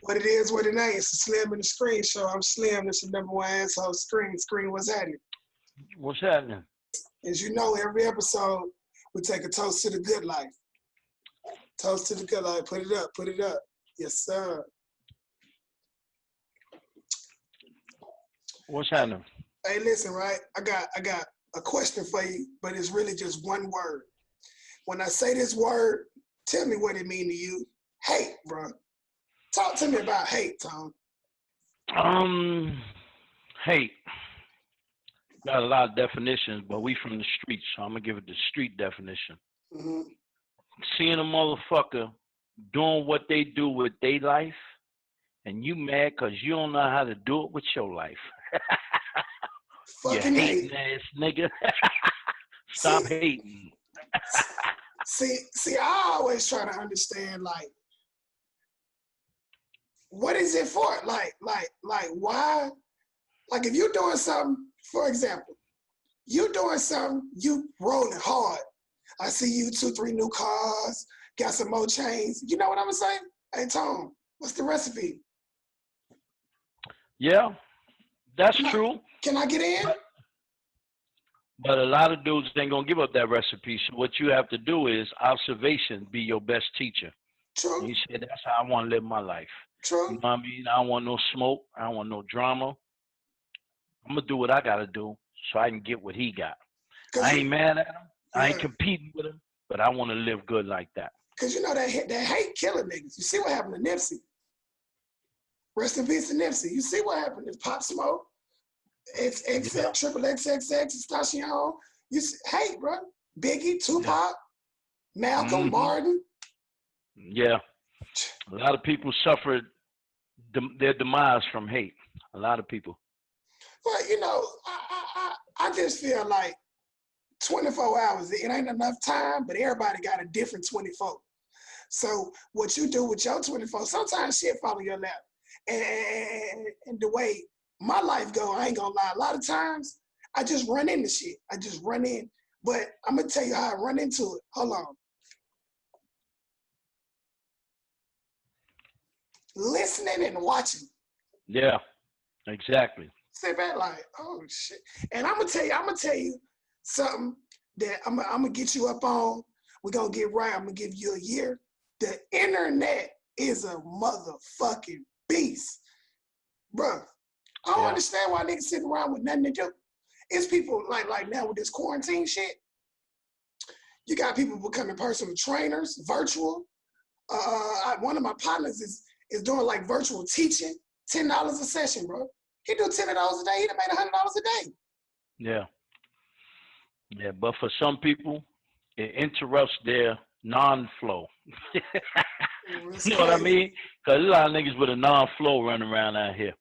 What it is, what it ain't. It's the Slim and the Screen Show. I'm Slim. This is the number one asshole. Screen. Screen, what's happening? What's happening? As you know, every episode, we take a toast to the good life. Toast to the good life. Put it up. Put it up. Yes, sir. What's happening? Hey, listen, right? I got a question for you, but it's really just one word. When I say this word, tell me what it mean to you. Hate, bro. Talk to me about hate, Tom. Hate. Got a lot of definitions, but we from the streets, so I'm gonna give it the street definition. Mm-hmm. Seeing a motherfucker doing what they do with their life, and you mad because you don't know how to do it with your life. Fucking you hate. hating ass nigga. Stop hating. See, I always try to understand, like, what is it for? Like, why? Like, if you're doing something, for example, you doing something, you rolling hard. I see you 2-3 new cars, got some more chains. You know what I'm saying? Hey, Tom, what's the recipe? Yeah, that's true. Can I get in? But a lot of dudes ain't gonna give up that recipe. So what you have to do is observation be your best teacher. True. And you say that's how I want to live my life. True. You know what I mean? I don't want no smoke. I don't want no drama. I'm gonna do what I gotta do so I can get what he got. I ain't mad at him. Yeah. I ain't competing with him, but I want to live good like that. Cause you know that hate killing niggas. You see what happened to Nipsey. Rest in peace to Nipsey. You see what happened to Pop Smoke, XXL, Triple XXX, Station. You see, hate, bro. Biggie, Tupac, Malcolm, Martin. Yeah, a lot of people suffered their demise from hate. A lot of people. But you know, I just feel like 24 hours, it ain't enough time, but everybody got a different 24. So what you do with your 24, sometimes shit fall in your lap. And the way my life go, I ain't gonna lie, a lot of times I just run into shit. I just run in. But I'm gonna tell you how I run into it. Hold on. Listening and watching. Yeah, exactly. Sit back like, oh shit. And I'm gonna tell you something that I'm gonna get you up on. We're gonna get right. I'm gonna give you a year. The internet is a motherfucking beast. Bruh, I don't understand why niggas sitting around with nothing to do. It's people like now with this quarantine shit. You got people becoming personal trainers, virtual. One of my partners is doing like virtual teaching, $10 a session, bro. He do $10 a day. He done made $100 a day. Yeah. Yeah, but for some people, it interrupts their non-flow. You know what I mean? Because a lot of niggas with a non-flow running around out here.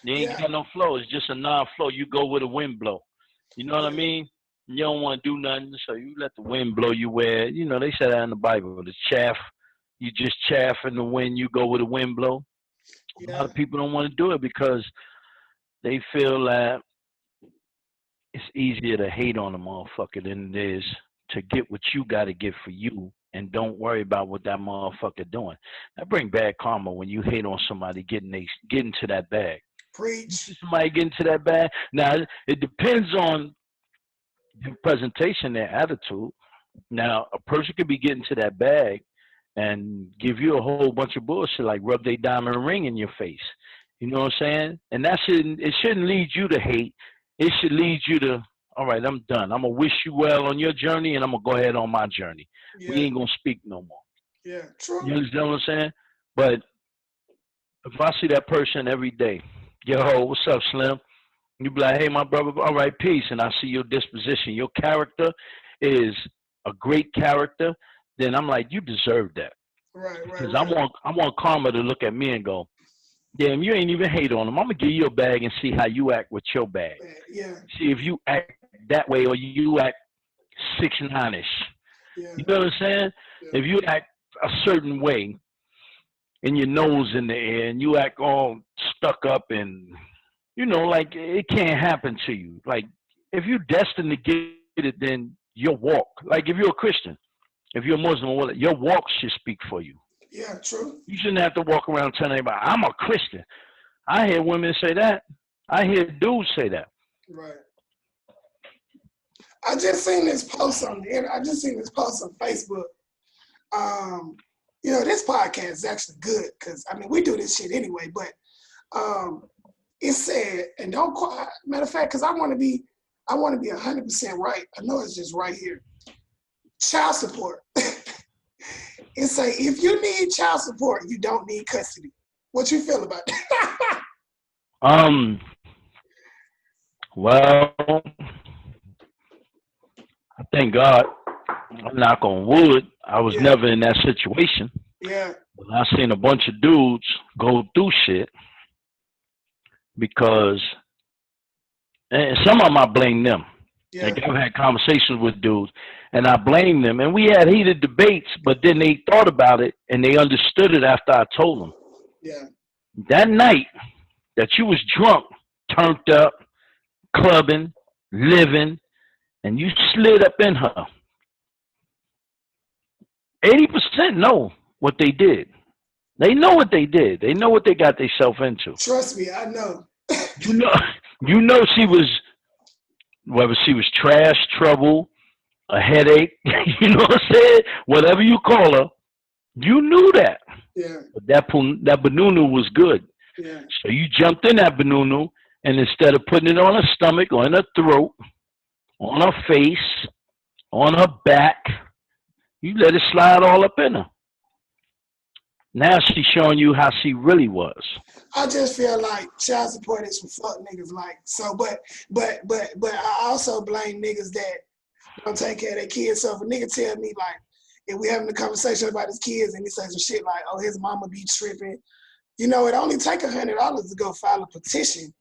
They ain't got no flow. It's just a non-flow. You go where the wind blow. You know what I mean? You don't want to do nothing, so you let the wind blow you where, you know, they say that in the Bible. The chaff, you just chaff in the wind, you go where the wind blow. A lot of people don't want to do it because they feel that it's easier to hate on a motherfucker than it is to get what you got to get for you and don't worry about what that motherfucker doing. That bring bad karma when you hate on somebody getting to that bag. Preach. Somebody getting to that bag. Now, it depends on their presentation, their attitude. Now, a person could be getting to that bag and give you a whole bunch of bullshit, like rub their diamond ring in your face. You know what I'm saying? And it shouldn't lead you to hate. It should lead you to, all right, I'm done. I'm going to wish you well on your journey, and I'm going to go ahead on my journey. Yeah. We ain't going to speak no more. Yeah, true. You understand what I'm saying? But if I see that person every day, yo, what's up, Slim? You be like, hey, my brother, all right, peace. And I see your disposition. Your character is a great character. Then I'm like, you deserve that. Right. Because I want karma to look at me and go, damn, you ain't even hate on him. I'm going to give you a bag and see how you act with your bag. Yeah. See if you act that way or you act 6'9"ish. Yeah. You know what I'm saying? Yeah. If you act a certain way and your nose in the air and you act all stuck up and, you know, like it can't happen to you. Like if you're destined to get it, then your walk. Like if you're a Christian, if you're a Muslim, your walk should speak for you. Yeah, true. You shouldn't have to walk around telling anybody, I'm a Christian. I hear women say that. I hear dudes say that. Right. I just seen this post on Facebook. This podcast is actually good because we do this shit anyway. But it said, and don't matter of fact, because I want to be 100% right. I know it's just right here. Child support. It say if you need child support, you don't need custody. What you feel about that? Well, I thank God. I'm knock on wood. I was never in that situation. Yeah. But I seen a bunch of dudes go through shit because, and some of them I blame them. Yeah. Like I've had conversations with dudes, and I blame them. And we had heated debates, but then they thought about it and they understood it after I told them. Yeah. That night that you was drunk, turned up, clubbing, living, and you slid up in her, 80% know what they did. They know what they did. They know what they got themselves into. Trust me, I know. You know she was, whether she was trash, trouble, a headache, you know what I'm saying? Whatever you call her, you knew that. Yeah. But that banunu was good. Yeah. So you jumped in that banunu, and instead of putting it on her stomach or in her throat, on her face, on her back, you let it slide all up in her. Now she's showing you how she really was. I just feel like child support is for fuck niggas. Like, so, but I also blame niggas that don't take care of their kids. So if a nigga tell me, like, if we having a conversation about his kids and he says some shit like, oh, his mama be tripping, it only take $100 to go file a petition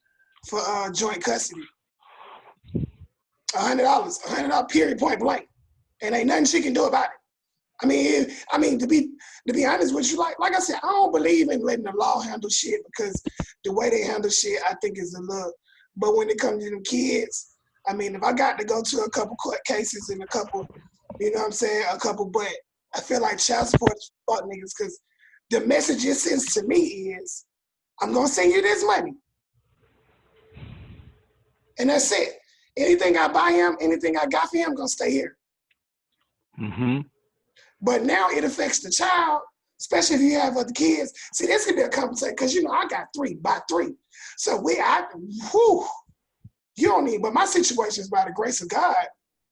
for joint custody. $100, period, point blank. And ain't nothing she can do about it. I mean, to be honest with you, like I said, I don't believe in letting the law handle shit because the way they handle shit, I think is a little. But when it comes to them kids, if I got to go to a couple court cases and a couple, but I feel like child support is for fuck niggas because the message it sends to me is, I'm gonna send you this money, and that's it. Anything I buy him, anything I got for him, gonna stay here. Mm-hmm. But now it affects the child, especially if you have other kids. See, this could be a conversation because I got 3 by 3. So you don't need. But my situation is by the grace of God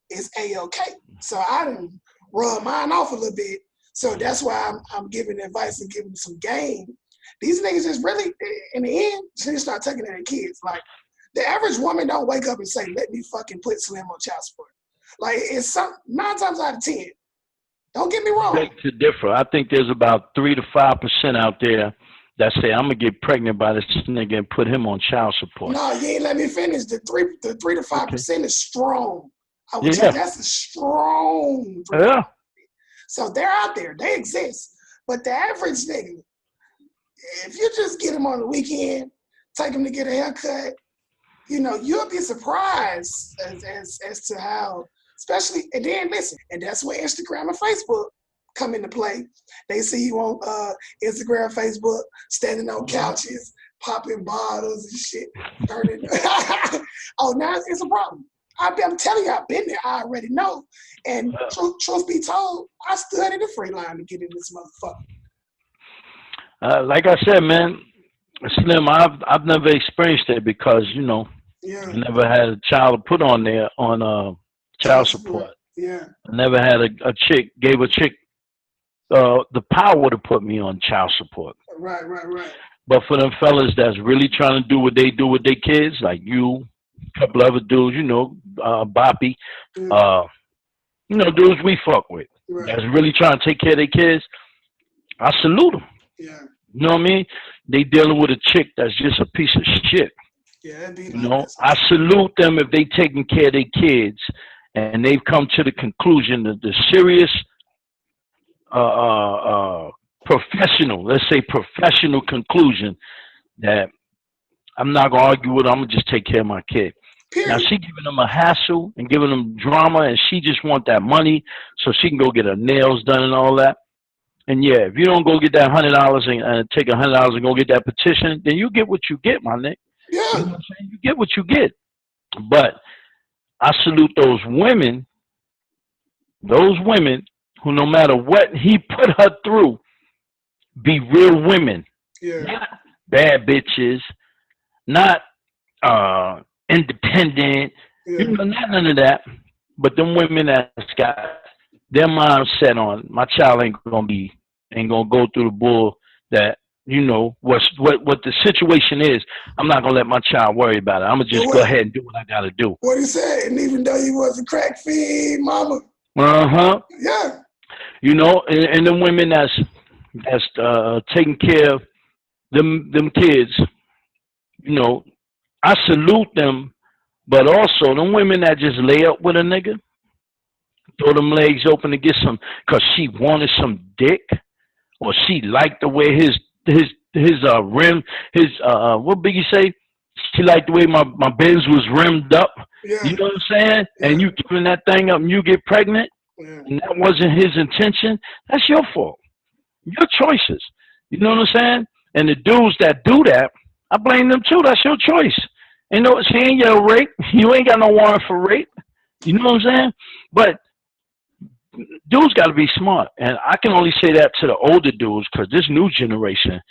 is A-OK. So I done run mine off a little bit. So that's why I'm giving advice and giving some game. These niggas just really, in the end, should start taking care of their kids. Like the average woman don't wake up and say, "Let me fucking put Slim on child support." Like it's 9 times out of 10. Don't get me wrong. I beg to differ. I think there's about 3 to 5% out there that say, I'm going to get pregnant by this nigga and put him on child support. No, you ain't let me finish. The 3 to 5% is strong. I would say that's a strong. Yeah. So they're out there. They exist. But the average nigga, if you just get him on the weekend, take him to get a haircut, you'll be surprised as to how. Especially, and then listen, and that's where Instagram and Facebook come into play. They see you on Instagram, Facebook, standing on couches, popping bottles and shit. Oh, now it's a problem. I'm telling you, I've been there. I already know. And truth be told, I stood in the free line to get in this motherfucker. Like I said, man, Slim, I've never experienced it because, I never had a child to put on there on child support. Yeah. I never had gave a chick the power to put me on child support. Right. But for them fellas that's really trying to do what they do with their kids, like you, a couple other dudes, Boppy, dudes we fuck with, that's really trying to take care of their kids, I salute them. Yeah. You know what I mean? They dealing with a chick that's just a piece of shit. Yeah, I salute them if they taking care of their kids and they've come to the conclusion that the serious professional conclusion that I'm not gonna argue with her, I'm gonna just take care of my kid. Period. Now she giving them a hassle and giving them drama and she just want that money so she can go get her nails done and all that. And yeah, if you don't go get that $100 and take $100 and go get that petition, then you get what you get, my nigga. Yeah. You know what I'm saying? You get what you get. But I salute those women who, no matter what he put her through, be real women. Yeah. Not bad bitches, not independent, Yeah. not none of that. But them women that's got their mind set on, my child ain't gonna go through the bull that what the situation is. I'm not gonna let my child worry about it. I'm gonna just go ahead and do what I gotta do. What he said, and even though he was a crack fiend, mama. Yeah. And the women that's taking care of them kids. I salute them, but also them women that just lay up with a nigga, throw them legs open to get some, cause she wanted some dick, or she liked the way his rim, what Biggie say? She liked the way my Benz was rimmed up. Yeah. You know what I'm saying? Yeah. And you giving that thing up and you get pregnant, and that wasn't his intention. That's your fault. Your choices. You know what I'm saying? And the dudes that do that, I blame them too. That's your choice. She ain't your rape. You ain't got no warrant for rape. You know what I'm saying? But dudes got to be smart. And I can only say that to the older dudes, because this new generation,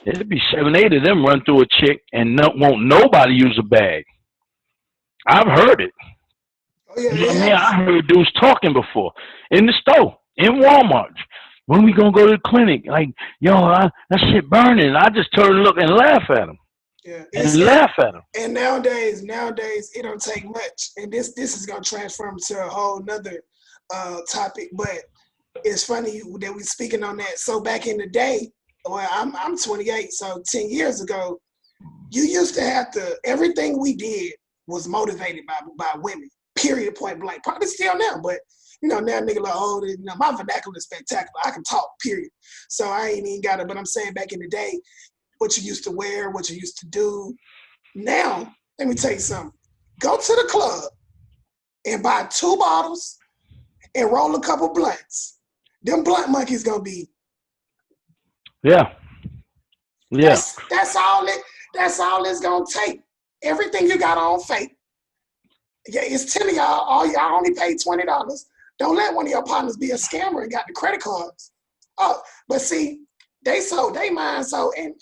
it'd be 7, 8 of them run through a chick and won't nobody use a bag. I've heard it. Oh, yeah, you know what I mean? I heard dudes talking before in the store, in Walmart. When we gonna go to the clinic? Like, that shit burning. I just turn and look and laugh at them. Yeah, and laugh at them. And nowadays, it don't take much. And this is gonna transform to a whole nother topic. But it's funny that we're speaking on that. So back in the day, well, I'm 28, so 10 years ago, you used to have to. Everything we did was motivated by women. Period. Point blank. Probably still now, but. Now nigga like, my vernacular is spectacular. I can talk, period. So I ain't even got it. But I'm saying back in the day, what you used to wear, what you used to do. Now, let me tell you something. Go to the club and buy 2 bottles and roll a couple blunts. Them blunt monkeys gonna be. Yeah. Yeah. That's all it's gonna take. Everything you got on fake. Yeah, it's 10 of y'all. Y'all only paid $20. Don't let one of your partners be a scammer and got the credit cards. Oh, but see, they sold they mind so, and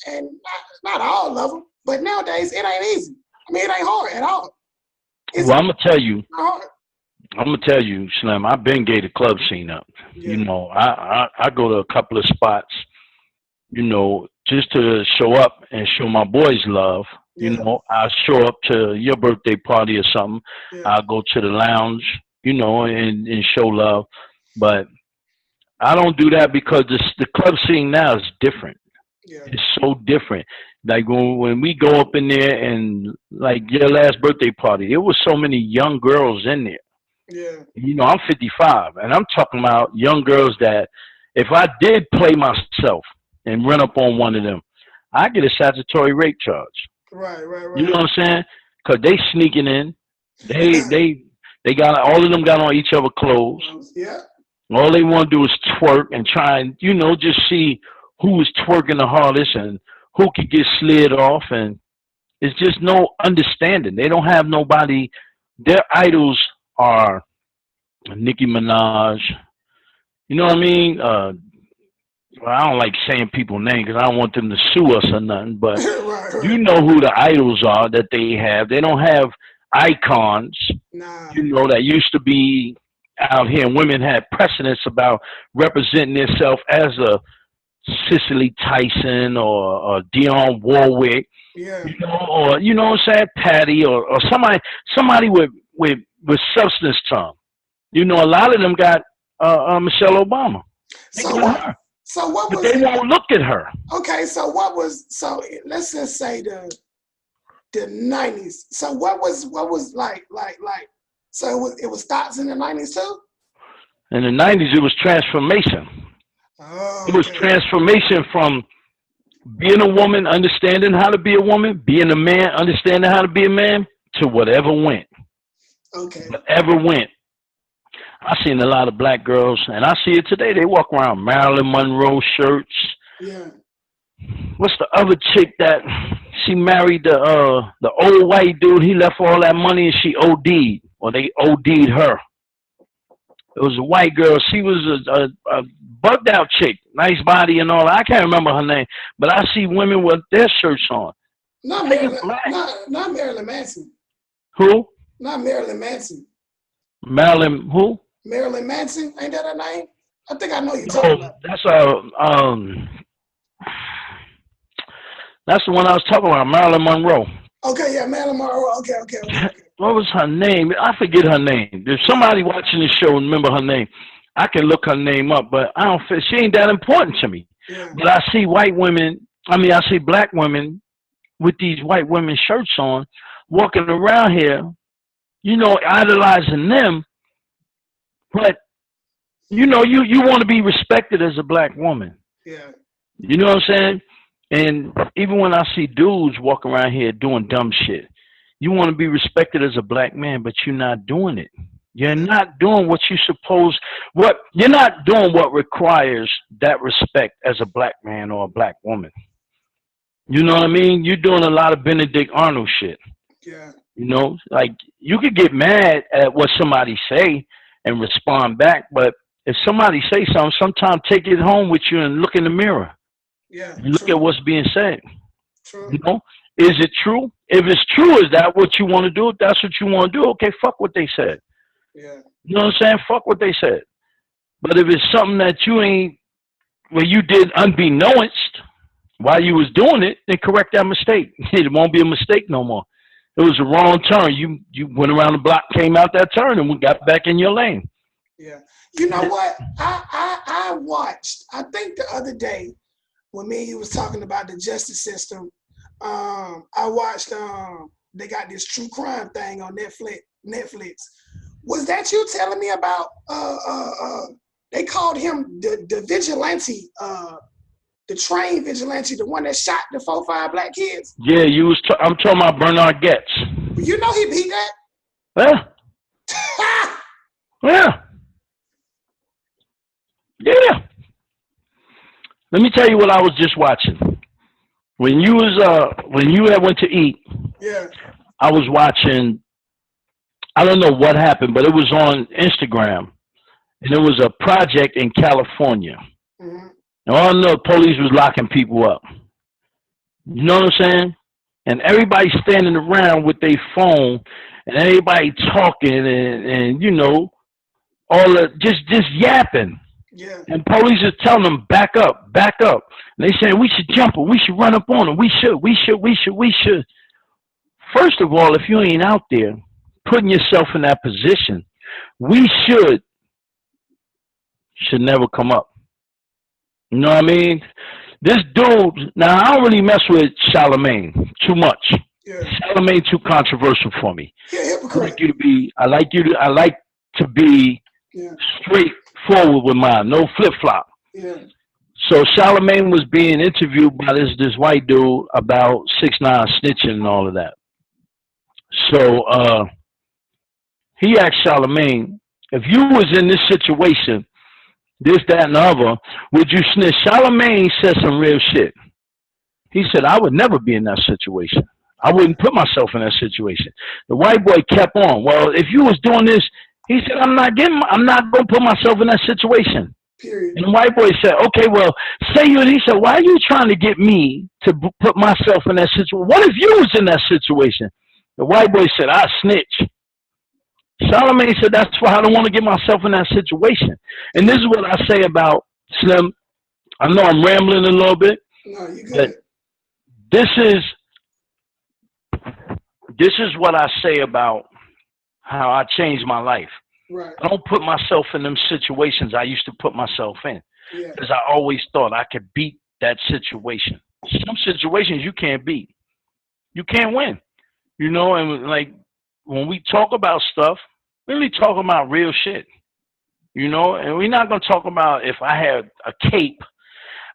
not all of them, but nowadays it ain't easy. I mean, it ain't hard at all. I'm gonna tell you, Slim. I've been gay the club scene up. Yeah. I go to a couple of spots, just to show up and show my boys love. Yeah. I show up to your birthday party or something. Yeah. I'll go to the lounge, and show love. But I don't do that because the club scene now is different. Yeah. It's so different. Like when we go up in there, and like your last birthday party, there was so many young girls in there. Yeah. I'm 55, and I'm talking about young girls that if I did play myself and run up on one of them, I get a statutory rape charge. Right. You know what I'm saying? Because they sneaking in. They got, all of them got on each other clothes. Yeah. All they want to do is twerk and try and, just see who is twerking the hardest and who could get slid off. And it's just no understanding. They don't have nobody. Their idols are Nicki Minaj. You know what I mean? I don't like saying people's names because I don't want them to sue us or nothing, but right. You know who the idols are that they have. They don't have icons, that used to be out here. And women had precedence about representing themselves as a Cicely Tyson or Dionne Warwick, or, what I'm saying, Patty or somebody with substance tongue. A lot of them got Michelle Obama. So what was? But they won't look at her. Okay, so let's just say the 90s. So what was like? So it was thoughts in the 90s too. In the 90s, it was transformation. Oh, it was transformation from being a woman, understanding how to be a woman, being a man, understanding how to be a man, to whatever went. Okay. Whatever went. I seen a lot of black girls, and I see it today. They walk around Marilyn Monroe shirts. Yeah. What's the other chick that she married the old white dude? He left all that money and she OD'd, or they OD'd her. It was a white girl. She was a bugged out chick, nice body and all. I can't remember her name, but I see women with their shirts on. Not Marilyn. Not Marilyn Manson. Who? Not Marilyn Manson. Marilyn who? Marilyn Manson. Ain't that her name? I think I know you're talking about. That's the one I was talking about, Marilyn Monroe. Okay, yeah, Marilyn Monroe. Okay. What was her name? I forget her name. If somebody watching the show remember her name, I can look her name up, but I don't feel she ain't that important to me. Yeah. But I see white women, I see black women with these white women shirts on, walking around here, you know, idolizing them. But, you know, you want to be respected as a black woman. Yeah. You know what I'm saying? And even when I see dudes walk around here doing dumb shit, you want to be respected as a black man, but you're not doing it. You're not doing what you're not doing what requires that respect as a black man or a black woman. You know what I mean? You're doing a lot of Benedict Arnold shit. Yeah. You know, like you could get mad at what somebody say and respond back, but if somebody say something, sometimes take it home with you and look in the mirror. Yeah. And look at what's being said. True. You know, is it true? If it's true, is that what you want to do? If that's what you want to do, okay, fuck what they said. Yeah. You know what I'm saying? Fuck what they said. But if it's something that you did unbeknownst while you was doing it, then correct that mistake. It won't be a mistake no more. It was a wrong turn. You went around the block, came out that turn, and we got back in your lane. Yeah. You know what? I watched, I think the other day, when me and you was talking about the justice system, I watched, they got this true crime thing on Netflix. Was that you telling me about, they called him the vigilante, the trained vigilante, the one that shot the 4-5 black kids? Yeah, I'm talking about Bernard Getz. You know he beat that? Yeah. Yeah. Yeah. Let me tell you what I was just watching. When you had went to eat, yeah, I was watching. I don't know what happened, but it was on Instagram, and it was a project in California. Mm-hmm. And all I know, the police was locking people up. You know what I'm saying? And everybody standing around with their phone, and everybody talking, and you know, all the just yapping. Yeah. And police is telling them, back up. And they saying, we should jump them. We should run up on them. We should. First of all, if you ain't out there putting yourself in that position, we should never come up. You know what I mean? This dude, now I don't really mess with Charlemagne too much. Yeah. Charlemagne too controversial for me. Yeah, hypocrite. I like to be straightforward with mine, no flip flop. Yeah. So Charlemagne was being interviewed by this white dude about 6ix9ine snitching and all of that. So he asked Charlemagne, if you was in this situation, this, that, and the other, would you snitch? Charlemagne said some real shit. He said, I would never be in that situation. I wouldn't put myself in that situation. The white boy kept on. Well, if you was doing this, he said, I'm not going to put myself in that situation. Period. And the white boy said, okay, well, he said, why are you trying to get me to put myself in that situation? What if you was in that situation? The white boy said, I snitch. Charlemagne said, that's why I don't want to get myself in that situation. And this is what I say about Slim. I know I'm rambling a little bit. No, you good. This is what I say about how I changed my life. Right. I don't put myself in them situations I used to put myself in. Because I always thought I could beat that situation. Some situations you can't beat. You can't win. You know, and like when we talk about stuff, we're really talking about real shit. You know, and we're not going to talk about if I had a cape,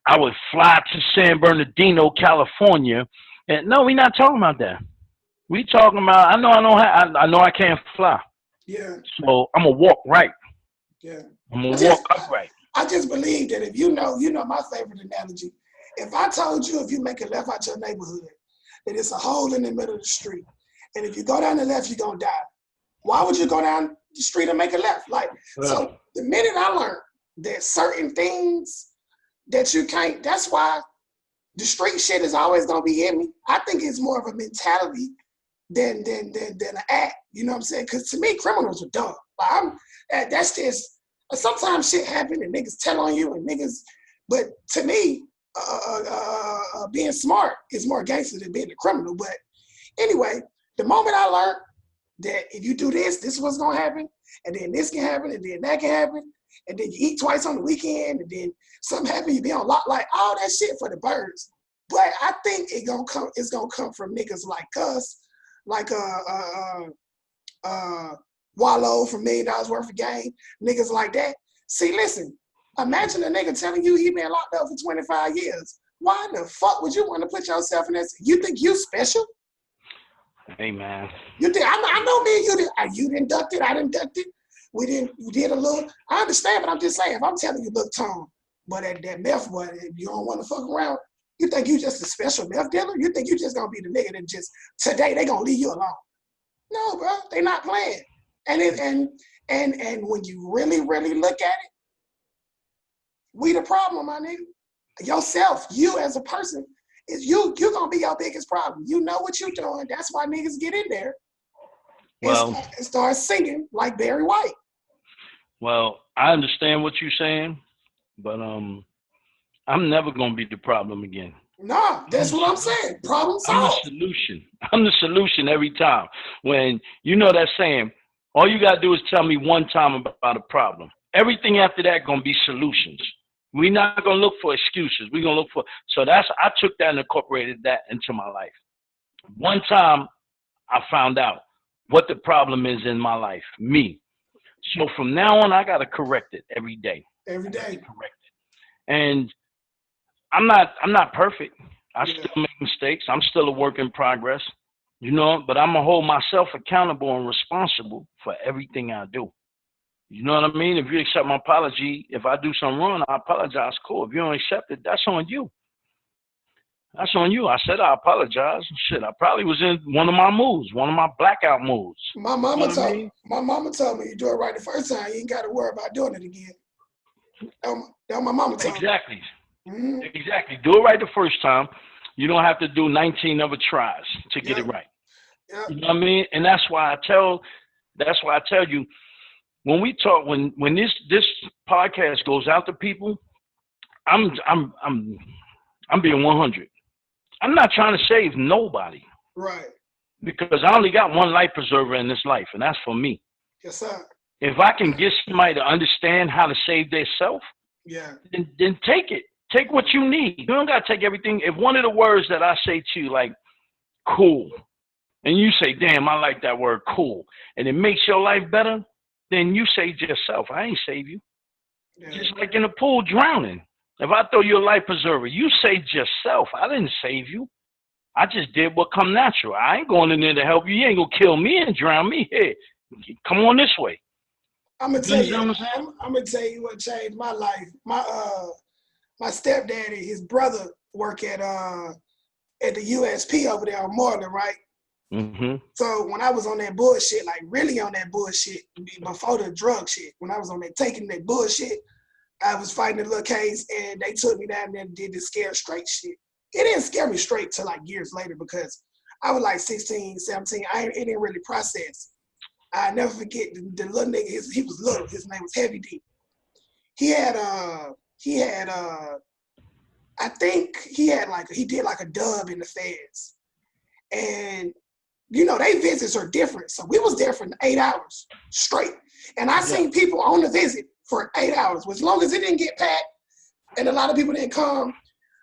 I would fly to San Bernardino, California. And no, we're not talking about that. We talking about, I know I can't fly. Yeah. So I'm going to walk right. Yeah. I'm gonna walk upright. I just believe that if you know my favorite analogy. If I told you if you make a left out your neighborhood, that it's a hole in the middle of the street, and if you go down the left, you're gonna die. Why would you go down the street and make a left? Like, so the minute I learned that certain things that you can't, that's why the street shit is always gonna be in me. I think it's more of a mentality than an act. You know what I'm saying? Because to me, criminals are dumb. Like that's just sometimes shit happen and niggas tell on you and niggas. But to me, being smart is more gangster than being a criminal. But anyway, the moment I learned that if you do this, this is what's gonna happen, and then this can happen, and then that can happen, and then you eat twice on the weekend, and then something happen, you be on lock, like all that shit for the birds. But I think it's gonna come from niggas like us, like Wallow from $1 Million Worth of Game, niggas like that. See, listen, imagine a nigga telling you he been locked up for 25 years. Why the fuck would you want to put yourself in that? You think you special? Hey, man. You think I know me and you did. You inducted, I inducted. We did a little. I understand, but I'm just saying, if I'm telling you, look, Tom, but that meth boy, if you don't want to fuck around, you think you just a special meth dealer? You think you just gonna be the nigga that just today they gonna leave you alone? No, bro, they not playing. And when you really, really look at it, we the problem, my nigga. Yourself, you as a person, is you gonna be your biggest problem. You know what you doing. That's why niggas get in there and start singing like Barry White. Well, I understand what you're saying, but I'm never gonna be the problem again. Nah, that's what I'm saying. Problem solved. I'm the solution. I'm the solution every time. When you know that saying, all you gotta do is tell me one time about a problem. Everything after that gonna be solutions. We're not gonna look for excuses. We're gonna look for. So I took that and incorporated that into my life. One time, I found out what the problem is in my life, me. So from now on, I gotta correct it every day. Every day. Correct it. And I'm not perfect. I still make mistakes. I'm still a work in progress, you know, but I'm gonna hold myself accountable and responsible for everything I do. You know what I mean? If you accept my apology, if I do something wrong, I apologize. Cool. If you don't accept it, that's on you. That's on you. I said I apologize. Shit, I probably was in one of my moves, one of my blackout moves. My mama told me you do it right the first time. You ain't got to worry about doing it again. That my mama told me. Exactly. Mm-hmm. Exactly. Do it right the first time. You don't have to do 19 other tries to get it right. Yep. You know what I mean? And that's why I tell you, when we talk, when this podcast goes out to people, I'm being 100. I'm not trying to save nobody. Right. Because I only got one life preserver in this life, and that's for me. Yes, sir. If I can get somebody to understand how to save themselves, then take it. Take what you need. You don't got to take everything. If one of the words that I say to you, like, cool, and you say, damn, I like that word, cool, and it makes your life better, then you save yourself. I ain't save you. Yeah. Just like in the pool drowning. If I throw you a life preserver, you saved yourself. I didn't save you. I just did what come natural. I ain't going in there to help you. You ain't going to kill me and drown me. Here, come on this way. I'm going to tell you what changed my life. My stepdaddy, his brother work at the USP over there on Moreland, right? Mm-hmm. So when I was on that bullshit, like really on that bullshit, before the drug shit, when I was on that taking that bullshit, I was fighting a little case and they took me down there and did this scare straight shit. It didn't scare me straight till like years later because I was like 16, 17. It didn't really process. I never forget the little nigga, he was little, his name was Heavy D. He did like a dub in the feds. And you know, they visits are different. So we was there for 8 hours straight. And I seen people on the visit for 8 hours. As long as it didn't get packed and a lot of people didn't come.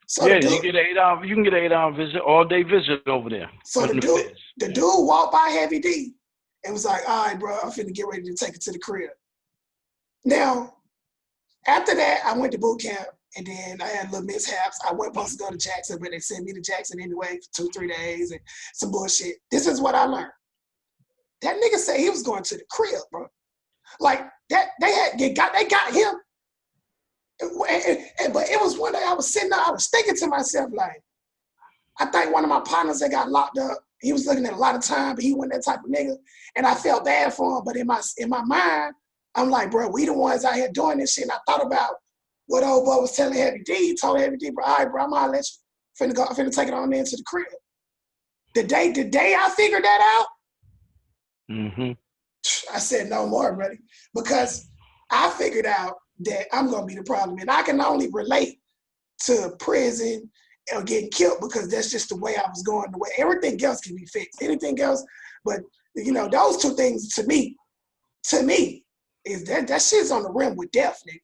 So you can get 8 hour. You can get an 8 hour visit, all day visit over there. So the dude walked by Heavy D and was like, all right, bro, I'm finna get ready to take it to the crib. Now, after that, I went to boot camp and then I had little mishaps. I wasn't supposed to go to Jackson, but they sent me to Jackson anyway for 2-3 days and some bullshit. This is what I learned. That nigga said he was going to the crib, bro. Like that, they got him. But it was one day I was sitting there, I was thinking to myself, like, I think one of my partners that got locked up, he was looking at a lot of time, but he wasn't that type of nigga. And I felt bad for him. But in my mind, I'm like, bro, we the ones out here doing this shit. And I thought about what old boy was telling Heavy D. He told Heavy D, bro, all right, bro, I'm gonna let you finna take it on into the crib. The day I figured that out, I said no more, buddy. Because I figured out that I'm gonna be the problem. And I can only relate to prison or getting killed because that's just the way I was going. The way everything else can be fixed. Anything else, but you know, those two things to me, is that shit's on the rim with death, nigga.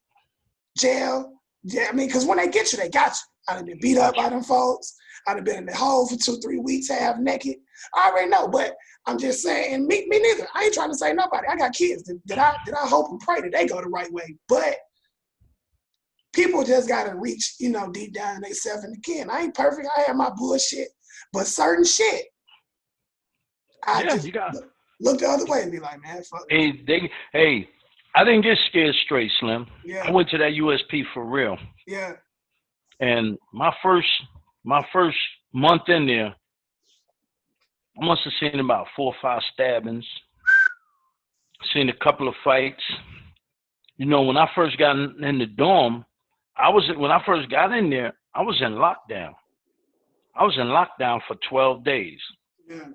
Jail. Yeah, I mean, because when they get you, they got you. I'd have been beat up by them folks. I'd have been in the hole for 2-3 weeks, half naked. I already know, but I'm just saying, and me neither. I ain't trying to say nobody. I got kids that I hope and pray that they go the right way. But people just gotta reach, you know, deep down in themselves. And again, I ain't perfect. I have my bullshit, but certain shit, I just look the other way and be like, man, fuck. Hey, I didn't get scared straight, Slim. Yeah. I went to that USP for real. Yeah. And my first month in there, I must have seen about 4 or 5 stabbings, seen a couple of fights. You know, when I first got in the dorm, when I first got in there, I was in lockdown. I was in lockdown for 12 days. Yeah.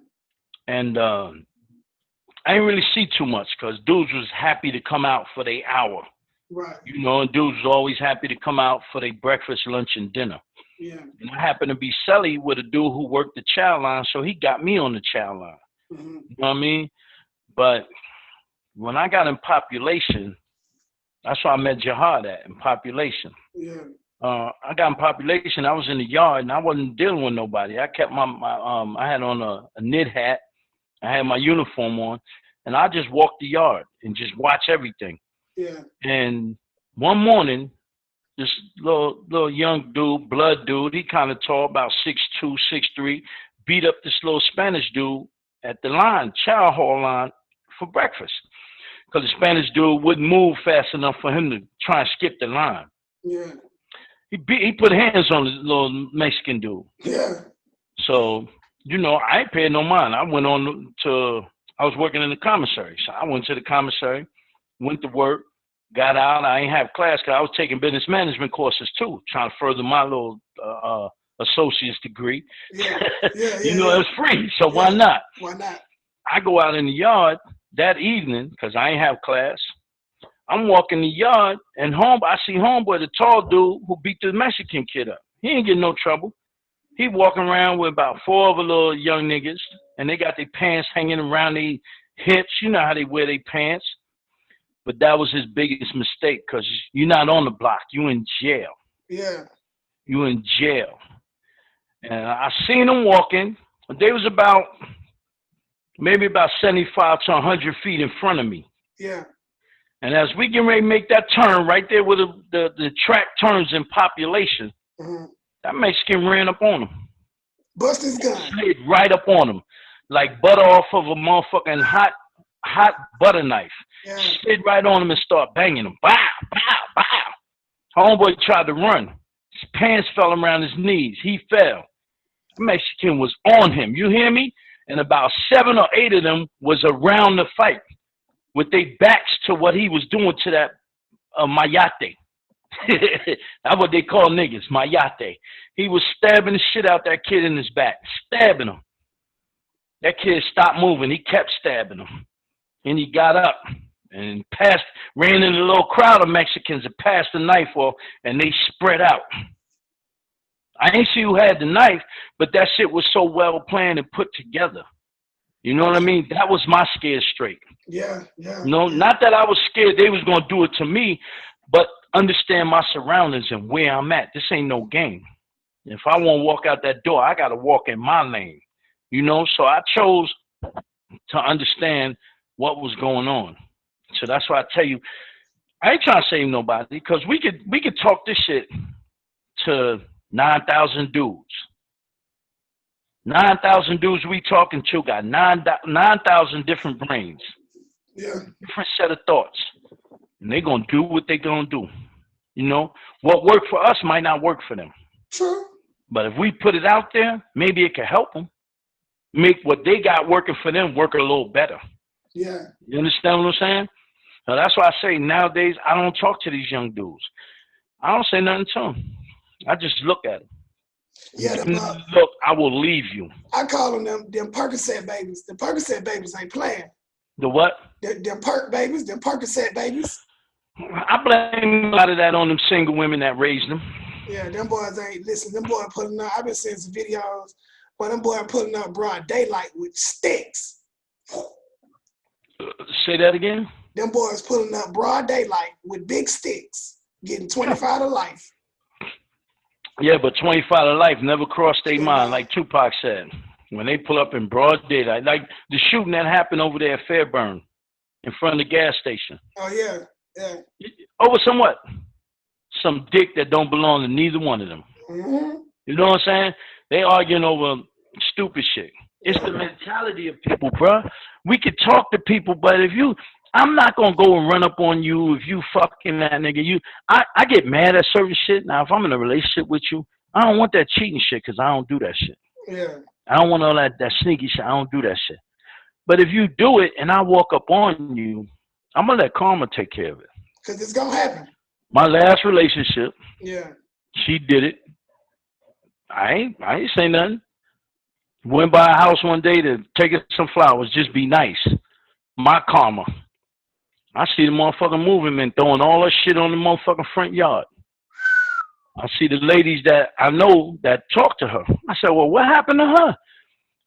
And I didn't really see too much because dudes was happy to come out for their hour. Right. You know, and dudes was always happy to come out for their breakfast, lunch, and dinner. Yeah. And I happened to be celly with a dude who worked the child line, so he got me on the child line. Mm-hmm. You know what I mean? But when I got in population, that's why I met Jihad at, in population. Yeah. I got in population, I was in the yard, and I wasn't dealing with nobody. I kept I had on a knit hat. I had my uniform on, and I just walked the yard and just watch everything. Yeah. And one morning, this little young dude, blood dude, he kind of tall, about 6'2", 6'3", beat up this little Spanish dude at the line, chow hall line, for breakfast. Because the Spanish dude wouldn't move fast enough for him to try and skip the line. Yeah. He put hands on the little Mexican dude. Yeah. So, you know, I ain't paying no mind. I was working in the commissary. So I went to the commissary, went to work, got out. I ain't have class because I was taking business management courses too, trying to further my little associate's degree. Yeah. You know, it was free, so why not? Why not? I go out in the yard that evening because I ain't have class. I'm walking the yard, and I see homeboy, the tall dude who beat the Mexican kid up. He ain't getting no trouble. He walking around with about 4 other little young niggas, and they got their pants hanging around their hips. You know how they wear their pants. But that was his biggest mistake because you're not on the block. You in jail. Yeah. You in jail. And I seen them walking. They was maybe about 75 to 100 feet in front of me. Yeah. And as we get ready to make that turn right there where the track turns in population, that Mexican ran up on him. Bust his gun. Slid right up on him. Like butter off of a motherfucking hot butter knife. Yeah. Slid right on him and start banging him. Bow, bow, bow. Homeboy tried to run. His pants fell around his knees. He fell. The Mexican was on him. You hear me? And about 7 or 8 of them was around the fight with their backs to what he was doing to that mayate. That's what they call niggas, mayate. He was stabbing the shit out that kid in his back, stabbing him. That kid stopped moving. He kept stabbing him. And he got up and ran in a little crowd of Mexicans and passed the knife off, and they spread out. I ain't see who had the knife, but that shit was so well planned and put together. You know what I mean? That was my scare straight. Yeah. No, not that I was scared they was going to do it to me, but understand my surroundings and where I'm at. This ain't no game. If I want to walk out that door, I got to walk in my lane. You know, so I chose to understand what was going on. So that's why I tell you, I ain't trying to save nobody because we could talk this shit to 9,000 dudes. 9,000 dudes we talking to got 9,000 different brains. Yeah. Different set of thoughts. And they're going to do what they're going to do. You know, what worked for us might not work for them. True. But if we put it out there, maybe it can help them make what they got working for them work a little better. Yeah. You understand what I'm saying? Now, that's why I say nowadays I don't talk to these young dudes. I don't say nothing to them. I just look at them. Yeah. Look, I will leave you. I call them Percocet babies. The Percocet babies ain't playing. The what? Them Perk babies, them Percocet babies. I blame a lot of that on them single women that raised them. Yeah, them boys ain't, listen, them boys putting up, I've been seeing some videos, but them boys putting up broad daylight with sticks. Say that again? Them boys pulling up broad daylight with big sticks, getting 25 to life. Yeah, but 25 to life never crossed their mind, like Tupac said. When they pull up in broad daylight, like the shooting that happened over there at Fairburn in front of the gas station. Oh, yeah, yeah. Over some what? Some dick that don't belong to neither one of them. Mm-hmm. You know what I'm saying? They arguing over stupid shit. It's the mentality of people, bro. We could talk to people, but if you, I'm not gonna go and run up on you if you fucking that nigga. I get mad at certain shit. Now, if I'm in a relationship with you, I don't want that cheating shit because I don't do that shit. Yeah. I don't want all that sneaky shit. I don't do that shit. But if you do it and I walk up on you, I'm gonna let karma take care of it. Cause it's gonna happen. My last relationship, yeah, she did it. I ain't say nothing. Went by a house one day to take her some flowers, just be nice. My karma. I see the motherfucking moving man throwing all that shit on the motherfucking front yard. I see the ladies that I know that talk to her. I said, well, what happened to her?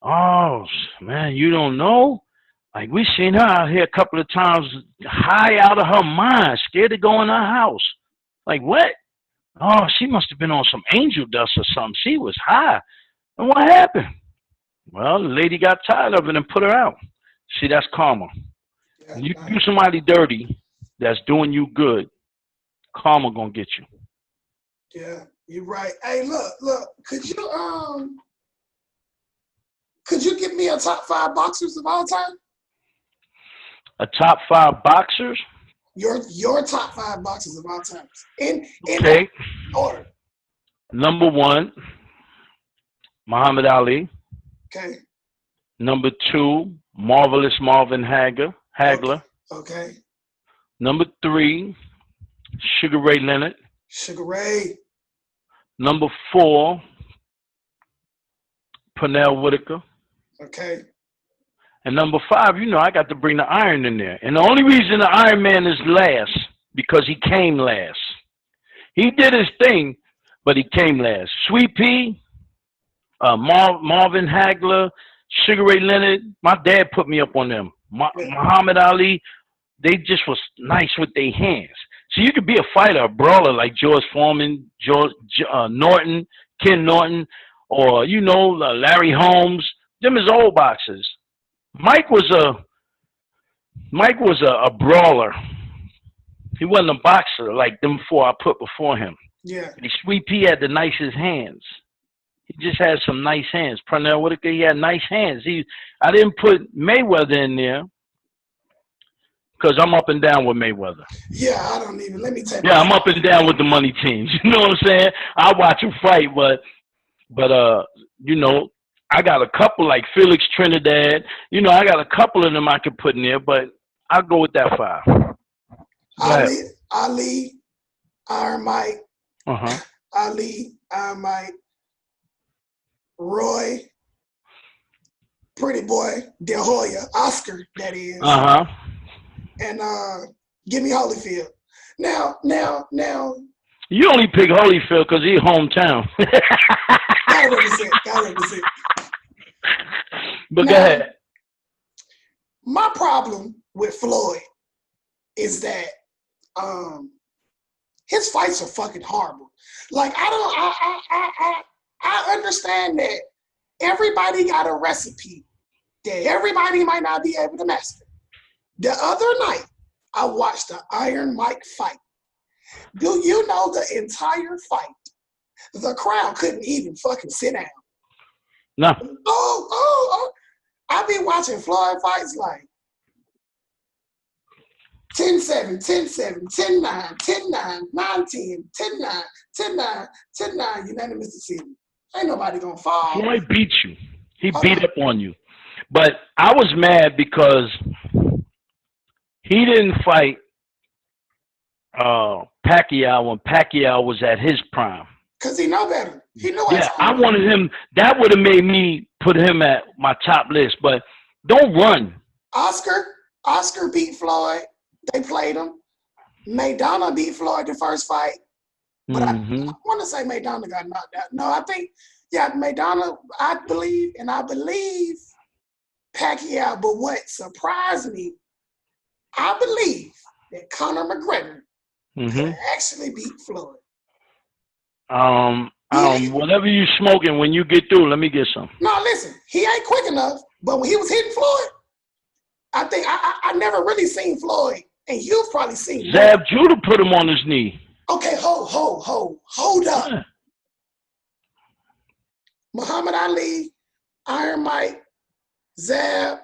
Oh, man, you don't know? Like, we seen her out here a couple of times high out of her mind, scared to go in her house. Like, what? Oh, she must have been on some angel dust or something. She was high. And what happened? Well, the lady got tired of it and put her out. See, that's karma. yeah. You do somebody dirty that's doing you good, karma gonna get you. Yeah, you're right. Hey, look, could you give me a top 5 boxers of all time? A top 5 boxers? Your top 5 boxers of all time. In okay. order. Number 1, Muhammad Ali. Okay. Number 2, Marvelous Marvin Hagler. Okay. Number 3, Sugar Ray Leonard. Sugar Ray. Number 4, Pernell Whitaker. Okay. And number 5, I got to bring the Iron in there. And the only reason the Iron Man is last, because he came last. He did his thing, but he came last. Sweet Pea, Marvin Hagler, Sugar Ray Leonard, my dad put me up on them. Muhammad Ali, they just was nice with their hands. So you could be a fighter, a brawler like George Foreman, Norton, Ken Norton, or, Larry Holmes. Them is old boxers. Mike was a brawler. He wasn't a boxer like them 4 I put before him. Yeah. Sweet Pea had the nicest hands. He just had some nice hands. Pernell Whitaker, he had nice hands. I didn't put Mayweather in there because I'm up and down with Mayweather. Yeah, I don't even. Let me tell you. Yeah, I'm up and down with the money teams. You know what I'm saying? I watch them fight, but I got a couple like Felix Trinidad. I got a couple of them I could put in there, but I'll go with that 5. Ali, Iron Mike. Ali, Iron Mike. Roy, Pretty Boy, De La Hoya, Oscar, that is. And give me Holyfield. Now. You only pick Holyfield because he's hometown. Gotta represent. But now, go ahead. My problem with Floyd is that his fights are fucking horrible. Like, I understand that everybody got a recipe that everybody might not be able to master. The other night, I watched the Iron Mike fight. Do you know the entire fight? The crowd couldn't even fucking sit down. No. Oh. I've been watching Floyd fights like, 10-7, 10-7, 10-9, 10-9, 9-10, 10-9, 10-9, 10-9, unanimous decision. Ain't nobody gonna fall. Floyd beat you. He beat up on you. But I was mad because he didn't fight Pacquiao when Pacquiao was at his prime. Because he know better. He knew I wanted him. That would have made me put him at my top list. But don't run. Oscar beat Floyd. They played him. Maidana beat Floyd the first fight. But I want to say Maidana got knocked out. No, I think, Maidana, I believe Pacquiao. But what surprised me, I believe that Conor McGregor could actually beat Floyd. Whatever you smoking, when you get through, let me get some. No, listen, he ain't quick enough, but when he was hitting Floyd, I think I never really seen Floyd, and you've probably seen Zab Judah put him on his knee. Okay, hold up. Yeah. Muhammad Ali, Iron Mike, Zab.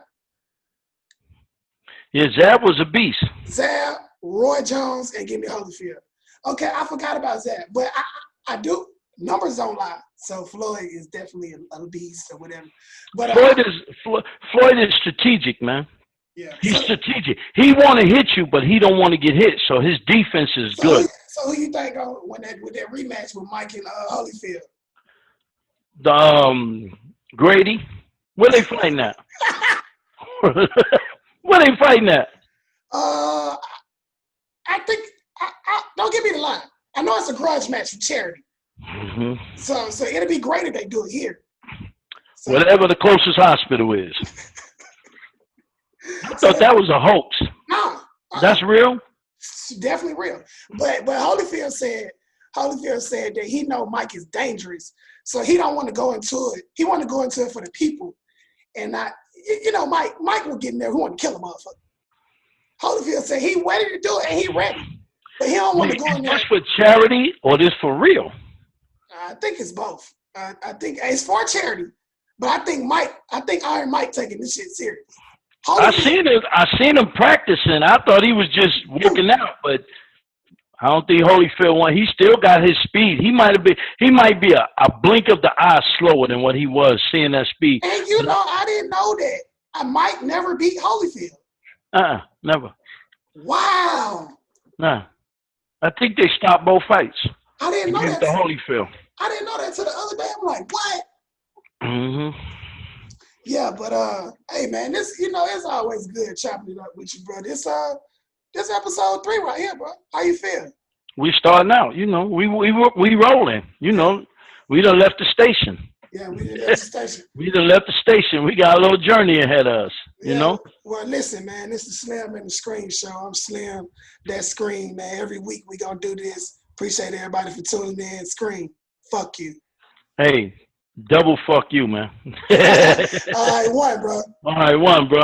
Yeah, Zab was a beast. Zab, Roy Jones, and give me Holyfield. Okay, I forgot about Zab, but I do. Numbers don't lie. So Floyd is definitely a beast or whatever. But Floyd is strategic, man. Yeah, he's strategic. He want to hit you, but he don't want to get hit. So his defense is good. So who you think with that rematch with Mike and Holyfield? Grady. Where they fighting at? Where they fighting at? I think. Don't give me the line. I know it's a grudge match for charity. So it'll be great if they do it here. So, whatever the closest hospital is. I thought that was a hoax. No. That's real? It's definitely real. But Holyfield said that he know Mike is dangerous. So he don't want to go into it. He want to go into it for the people. And not, Mike will get in there who want to kill a motherfucker. Holyfield said he ready to do it and he ready. But he don't want to go in there. Is this for charity or this for real? I think it's both. I think it's for charity. But I think Iron Mike taking this shit serious. I seen him practicing. I thought he was just working out, but I don't think Holyfield won. He still got his speed. He might be a blink of the eye slower than what he was seeing that speed. And I didn't know that. Mike never beat Holyfield. Never. Wow. Nah. I think they stopped both fights. I didn't know that. To Holyfield. I didn't know that till the other day. I'm like, what? Yeah, but hey man, this it's always good chopping it up with you, bro. This episode 3 right here, bro. How you feel? We starting out, we rolling. We done left the station. Yeah, we done left the station. We done left the station. We got a little journey ahead of us. Well, listen, man. This is Slim and the Screen Show. I'm Slim, that Screen, man. Every week we gonna do this. Appreciate everybody for tuning in. Screen, fuck you. Hey. Double fuck you, man. All right, one, bro. All right, one, bro.